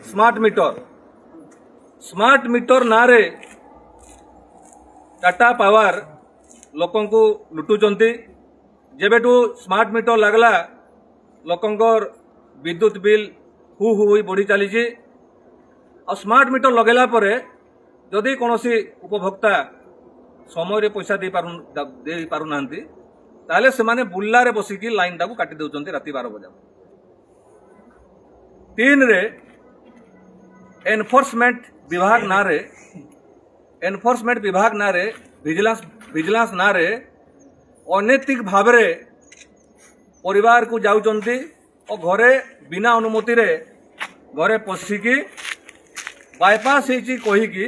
Smart meter नारे Tata power लोकों को लुटुचंती। जेबेठू स्मार्ट मीटर लगला लोकंकर विद्युत बिल हु हुई बढ़ी चली। और स्मार्ट मीटर लगेला परे जदि कौनसी उपभोक्ता समय रे पैसा दे पारु नांती ताले से माने बुल्लारे बसिकी लाइन टाକୁ काटी देउचंती राति 12 बजे। 3 रे एनफोर्समेंट विभाग नारे विजिलेंस नारे अनैतिक भावरे परिवार को जाउचंती और घरे बिना अनुमति रे घरे पशिकी बायपास होईची कहिकी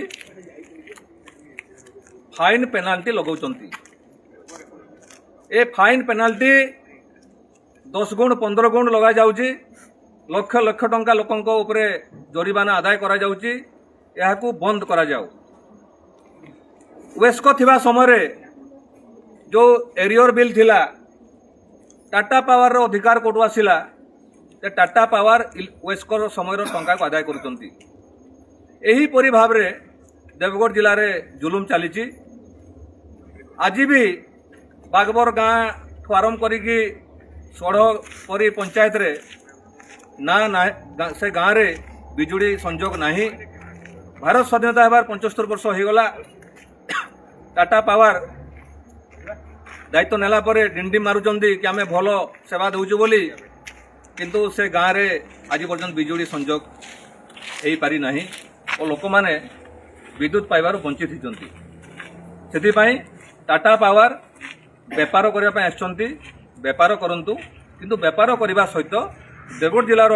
फाइन पेनाल्टी लगाउचंती। ए फाइन पेनाल्टी 10 गुण 15 गुण लगा जाउची। लक्ष लक्ष टंका लोकंक उपरे जरिमाना आदाय करा जाउची। याकू बंद करा जाउ। वेस्को थिबा समय जो एरियर बिल थिला टाटा पावर रो अधिकार कोटु आसिला ते टाटा पावर वेस्को समय टंका को आदाय करुचंती। एही परि भाबरे देवगढ़ जिले में जुलुम चली। आज भी बागबर गाँ ठू आरंभ करी सोढ़परी पंचायत रे ना से गाँव रे बिजुड़ी संजोग नहीं। भारत स्वाधीनता होबार 75 वर्ष हो गला। टाटा पावर दायित्व नेला परे डिंडी मारुचंदी कि आमे भलो सेवा दउछु बोली, किंतु से गाँव रे आज पर्यंत बिजुड़ी संजोग हो पारि नहीं और लोक माने विद्युत पाइबार वंचित होती। से टाटा पावर बेपार करने बेपार करंतु, किंतु बेपार करने सहित देवगढ़ जिलार